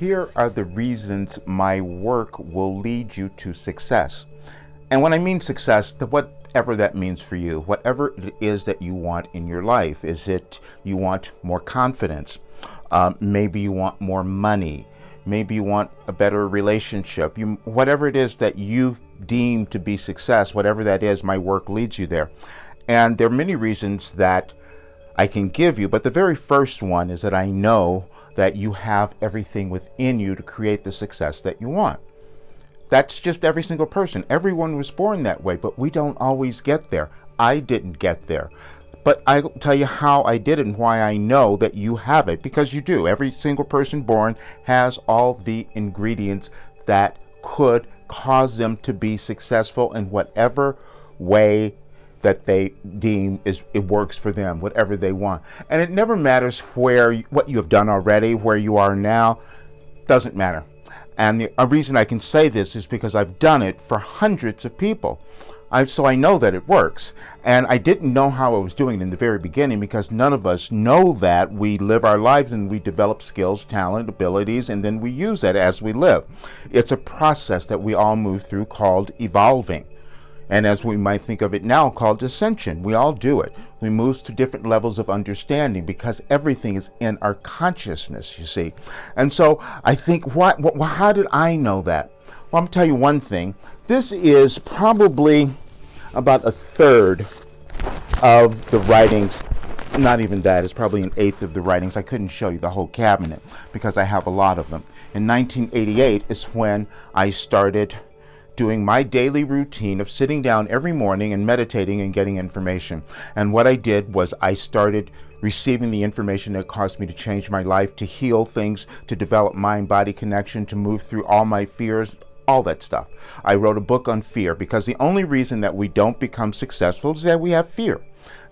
Here are the reasons my work will lead you to success. And when I mean success, whatever that means for you, whatever it is that you want in your life. Is it you want more confidence? Maybe you want more money. Maybe you want a better relationship. Whatever it is that you deem to be success, whatever that is, my work leads you there. And there are many reasons that I can give you, but the very first one is that I know that you have everything within you to create the success that you want. That's just every single person. Everyone was born that way, but we don't always get there. I didn't get there. But I'll tell you how I did it and why I know that you have it, because you do. Every single person born has all the ingredients that could cause them to be successful in whatever way that they deem it works for them, whatever they want. And it never matters what you have done already, where you are now, doesn't matter. And the reason I can say this is because I've done it for hundreds of people. So I know that it works. And I didn't know how I was doing it in the very beginning, because none of us know that. We live our lives and we develop skills, talent, abilities, and then we use that as we live. It's a process that we all move through called evolving. And as we might think of it now, called ascension. We all do it. We move to different levels of understanding because everything is in our consciousness, you see. And so I think, how did I know that? Well, I'm going to tell you one thing. This is probably about a third of the writings. Not even that. It's probably an eighth of the writings. I couldn't show you the whole cabinet because I have a lot of them. In 1988 is when I started doing my daily routine of sitting down every morning and meditating and getting information. And what I did was I started receiving the information that caused me to change my life, to heal things, to develop mind-body connection, to move through all my fears, all that stuff. I wrote a book on fear because the only reason that we don't become successful is that we have fear.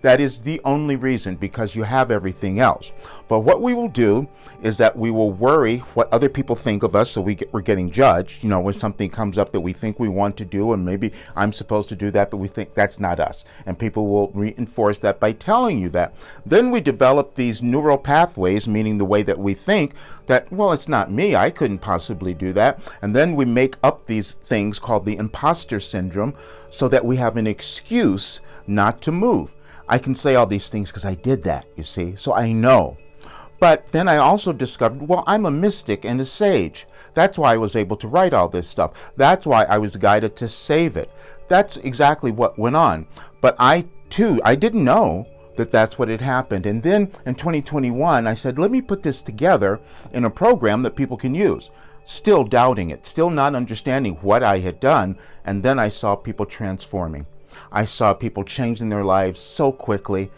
That is the only reason, because you have everything else. But what we will do is that we will worry what other people think of us, so we're getting judged. You know, when something comes up that we think we want to do, and maybe I'm supposed to do that, but we think that's not us. And people will reinforce that by telling you that. Then we develop these neural pathways, meaning the way that we think that, well, it's not me, I couldn't possibly do that. And then we make up these things called the imposter syndrome so that we have an excuse not to move. I can say all these things because I did that, you see, so I know. But then I also discovered, well, I'm a mystic and a sage. That's why I was able to write all this stuff. That's why I was guided to save it. That's exactly what went on. But I didn't know that that's what had happened. And then in 2021, I said, let me put this together in a program that people can use. Still doubting it, still not understanding what I had done. And then I saw people transforming. I saw people changing their lives so quickly,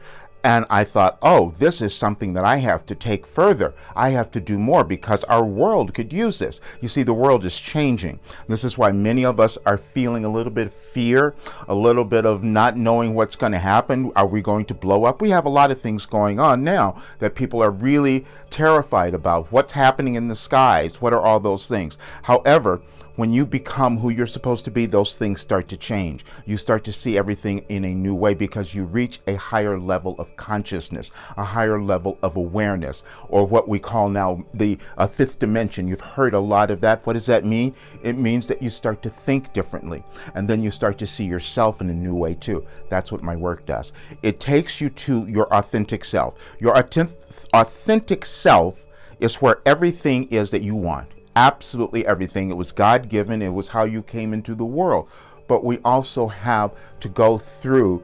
and I thought, oh, this is something that I have to take further. I have to do more because our world could use this. You see, the world is changing. This is why many of us are feeling a little bit of fear, a little bit of not knowing what's going to happen. Are we going to blow up? We have a lot of things going on now that people are really terrified about. What's happening in the skies? What are all those things? However, when you become who you're supposed to be, those things start to change. You start to see everything in a new way because you reach a higher level of consciousness, a higher level of awareness, or what we call now the fifth dimension. You've heard a lot of that. What does that mean? It means that you start to think differently, and then you start to see yourself in a new way too. That's what my work does. It takes you to your authentic self. Your authentic self is where everything is that you want. Absolutely everything. It was God-given. It was how you came into the world. But we also have to go through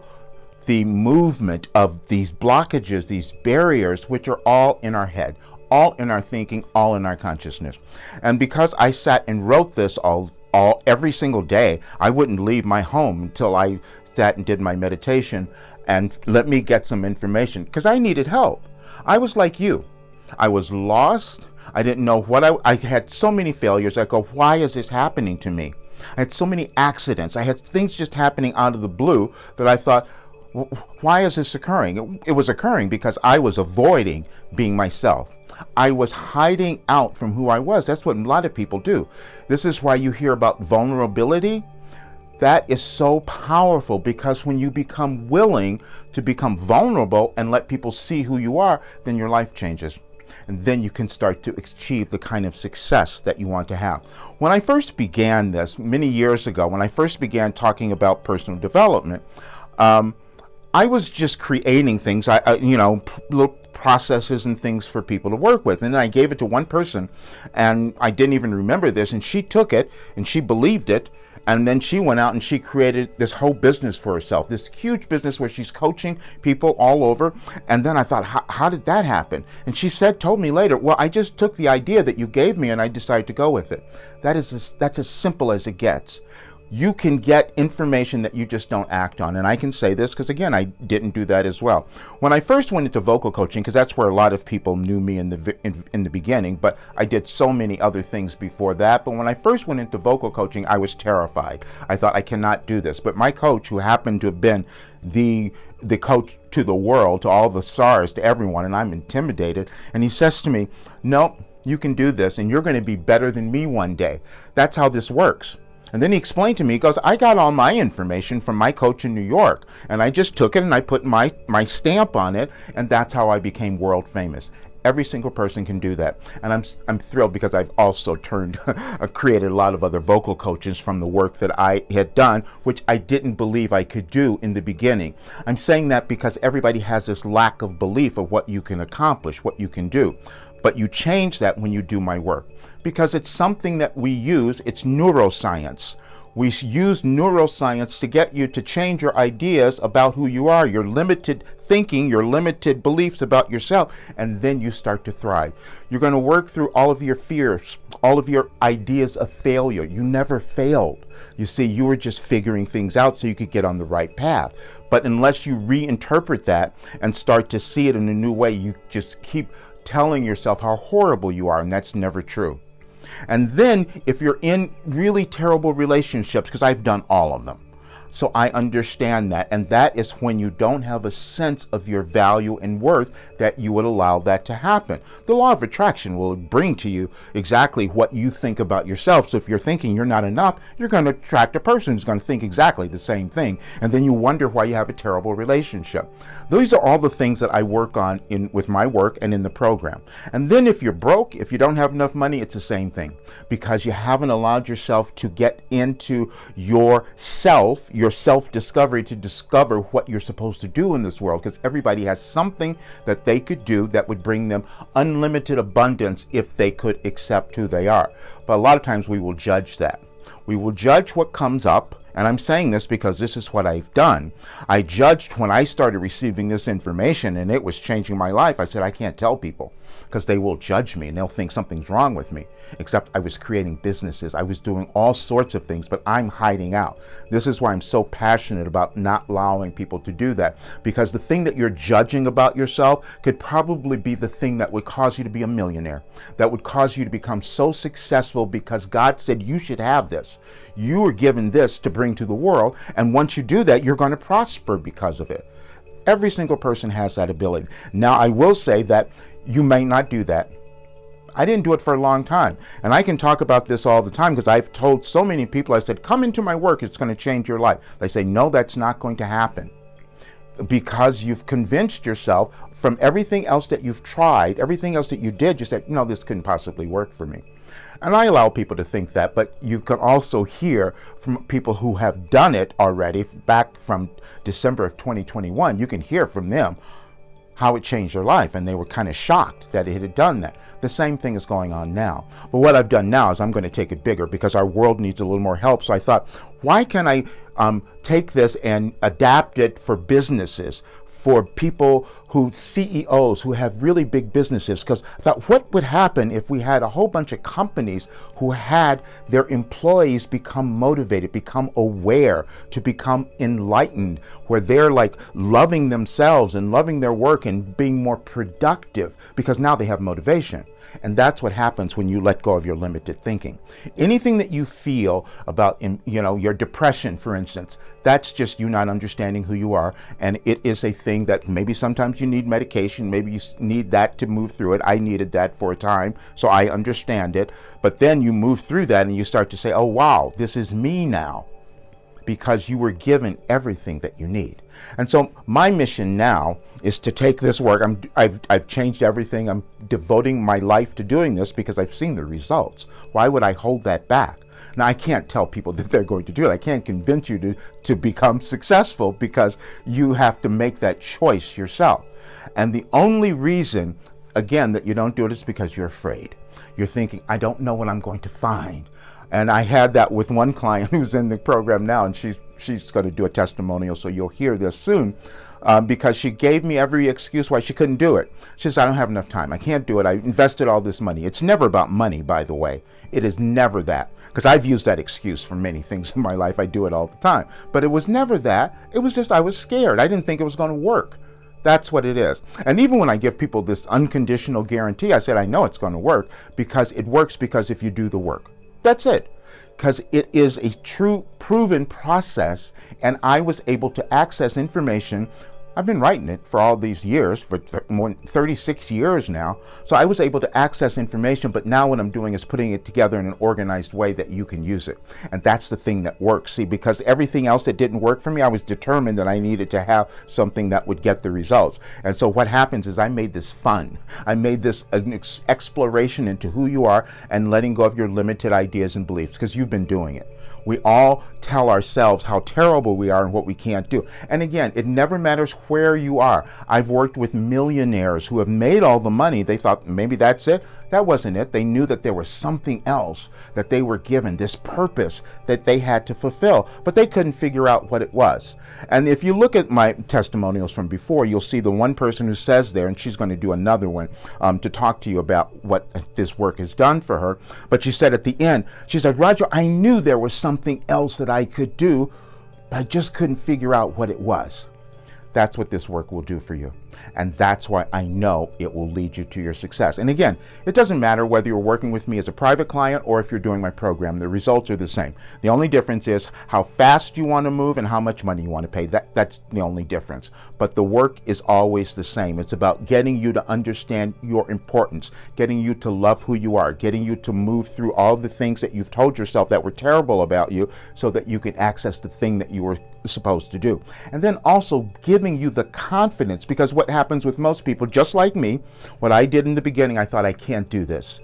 the movement of these blockages, these barriers, which are all in our head, all in our thinking, all in our consciousness. And because I sat and wrote this every single day, I wouldn't leave my home until I sat and did my meditation and let me get some information, because I needed help. I was like you. I was lost. I didn't know what I had so many failures. I go, why is this happening to me? I had so many accidents. I had things just happening out of the blue that I thought, why is this occurring? It was occurring because I was avoiding being myself. I was hiding out from who I was. That's what a lot of people do. This is why you hear about vulnerability. That is so powerful, because when you become willing to become vulnerable and let people see who you are, then your life changes. and then you can start to achieve the kind of success that you want to have. When I first began this many years ago, when I first began talking about personal development, I was just creating things, little processes and things for people to work with. And then I gave it to one person, and I didn't even remember this, and she took it and she believed it. And then she went out and she created this whole business for herself, this huge business where she's coaching people all over. And then I thought, how did that happen? And she told me later, well, I just took the idea that you gave me and I decided to go with it. That's as simple as it gets. You can get information that you just don't act on. And I can say this because, again, I didn't do that as well. When I first went into vocal coaching, because that's where a lot of people knew me in the beginning, but I did so many other things before that. But when I first went into vocal coaching, I was terrified. I thought, I cannot do this. But my coach, who happened to have been the coach to the world, to all the stars, to everyone, and I'm intimidated, and he says to me, no, you can do this, and you're going to be better than me one day. That's how this works. And then he explained to me, he goes, I got all my information from my coach in New York, and I just took it and I put my stamp on it, and that's how I became world famous. Every single person can do that. And I'm thrilled because I've also created a lot of other vocal coaches from the work that I had done, which I didn't believe I could do in the beginning. I'm saying that because everybody has this lack of belief of what you can accomplish, what you can do. But you change that when you do my work, because it's something that we use. It's neuroscience. We use neuroscience to get you to change your ideas about who you are, your limited thinking, your limited beliefs about yourself, and then you start to thrive. You're going to work through all of your fears, all of your ideas of failure. You never failed. You see, you were just figuring things out so you could get on the right path. But unless you reinterpret that and start to see it in a new way, you just keep telling yourself how horrible you are, and that's never true. And then if you're in really terrible relationships, because I've done all of them, so I understand that, and that is when you don't have a sense of your value and worth, that you would allow that to happen. The law of attraction will bring to you exactly what you think about yourself. So if you're thinking you're not enough, you're going to attract a person who's going to think exactly the same thing, and then you wonder why you have a terrible relationship. These are all the things that I work on with my work and in the program. And then if you're broke, if you don't have enough money, it's the same thing, because you haven't allowed yourself to get into your self-discovery, to discover what you're supposed to do in this world, because everybody has something that they could do that would bring them unlimited abundance if they could accept who they are. But a lot of times we will judge that. We will judge what comes up, and I'm saying this because this is what I've done. I judged when I started receiving this information and it was changing my life. I said, I can't tell people because they will judge me and they'll think something's wrong with me. Except I was creating businesses. I was doing all sorts of things, but I'm hiding out. This is why I'm so passionate about not allowing people to do that, because the thing that you're judging about yourself could probably be the thing that would cause you to be a millionaire, that would cause you to become so successful because God said you should have this. You were given this to bring to the world, and once you do that, you're going to prosper because of it. Every single person has that ability. Now, I will say that you may not do that. I didn't do it for a long time. And I can talk about this all the time because I've told so many people, I said, come into my work, it's going to change your life. They say, no, that's not going to happen. Because you've convinced yourself from everything else that you've tried, everything else that you did, you said, no, this couldn't possibly work for me. And I allow people to think that, but you can also hear from people who have done it already back from December of 2021. You can hear from them how it changed their life, and they were kind of shocked that it had done that. The same thing is going on now. But what I've done now is I'm going to take it bigger because our world needs a little more help. So I thought, why can I take this and adapt it for businesses, for people who CEOs who have really big businesses? Because I thought, what would happen if we had a whole bunch of companies who had their employees become motivated, become aware, to become enlightened, where they're like loving themselves and loving their work and being more productive because now they have motivation. And that's what happens when you let go of your limited thinking. Anything that you feel about, your depression, for instance, that's just you not understanding who you are. And it is a thing that maybe sometimes you need medication. Maybe you need that to move through it. I needed that for a time, so I understand it. But then you move through that and you start to say, oh, wow, this is me now. because you were given everything that you need. And so my mission now is to take this work. I've changed everything. I'm devoting my life to doing this because I've seen the results. Why would I hold that back? Now, I can't tell people that they're going to do it. I can't convince you to become successful, because you have to make that choice yourself. And the only reason, again, that you don't do it is because you're afraid. You're thinking, I don't know what I'm going to find. And I had that with one client who's in the program now, and she's going to do a testimonial, so you'll hear this soon, because she gave me every excuse why she couldn't do it. She says, I don't have enough time. I can't do it. I invested all this money. It's never about money, by the way. It is never that, because I've used that excuse for many things in my life. I do it all the time. But it was never that. It was just I was scared. I didn't think it was going to work. That's what it is. And even when I give people this unconditional guarantee, I said, I know it's going to work, because it works because if you do the work. That's it. Because it is a true proven process, and I was able to access information. I've been writing it for all these years, for more than 36 years now. So I was able to access information, but now what I'm doing is putting it together in an organized way that you can use it. And that's the thing that works. See, because everything else that didn't work for me, I was determined that I needed to have something that would get the results. And so what happens is I made this fun. I made this an exploration into who you are and letting go of your limited ideas and beliefs, because you've been doing it. We all tell ourselves how terrible we are and what we can't do. And again, it never matters where you are. I've worked with millionaires who have made all the money. They thought maybe that's it. That wasn't it. They knew that there was something else that they were given, this purpose that they had to fulfill, but they couldn't figure out what it was. And if you look at my testimonials from before, you'll see the one person who says there, and she's going to do another one to talk to you about what this work has done for her. But she said at the end, she said, Roger, I knew there was something else that I could do, but I just couldn't figure out what it was. That's what this work will do for you. And that's why I know it will lead you to your success. And again, it doesn't matter whether you're working with me as a private client or if you're doing my program. The results are the same. The only difference is how fast you want to move and how much money you want to pay. That's the only difference. But the work is always the same. It's about getting you to understand your importance, getting you to love who you are, getting you to move through all the things that you've told yourself that were terrible about you so that you can access the thing that you were supposed to do. And then also giving you the confidence, because what happens with most people, just like me, what I did in the beginning, I thought, I can't do this.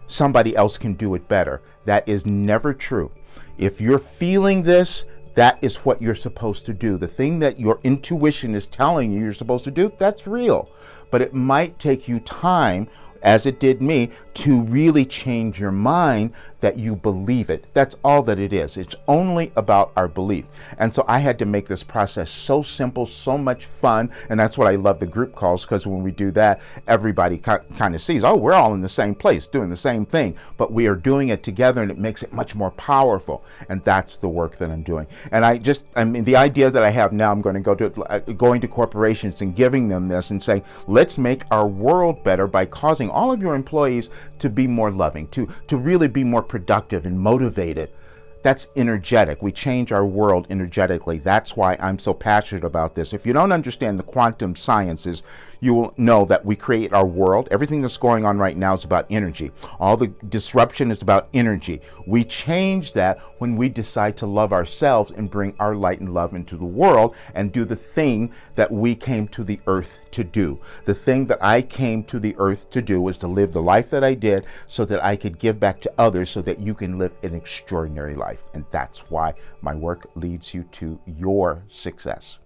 Somebody else can do it better. That is never true. If you're feeling this, that is what you're supposed to do. The thing that your intuition is telling you you're supposed to do, that's real. But it might take you time, as it did me, to really change your mind that you believe it. That's all that it is. It's only about our belief. And so I had to make this process so simple, so much fun. And that's what I love the group calls, because when we do that, everybody kind of sees, oh, we're all in the same place doing the same thing, but we are doing it together, and it makes it much more powerful. And that's the work that I'm doing. And I mean, the idea that I have now, I'm going to going to corporations and giving them this and saying, let's make our world better by causing all of your employees to be more loving, to really be more productive and motivated. That's energetic. We change our world energetically. That's why I'm so passionate about this. If you don't understand the quantum sciences, you will know that we create our world. Everything that's going on right now is about energy. All the disruption is about energy. We change that when we decide to love ourselves and bring our light and love into the world and do the thing that we came to the earth to do. The thing that I came to the earth to do was to live the life that I did so that I could give back to others so that you can live an extraordinary life. And that's why my work leads you to your success.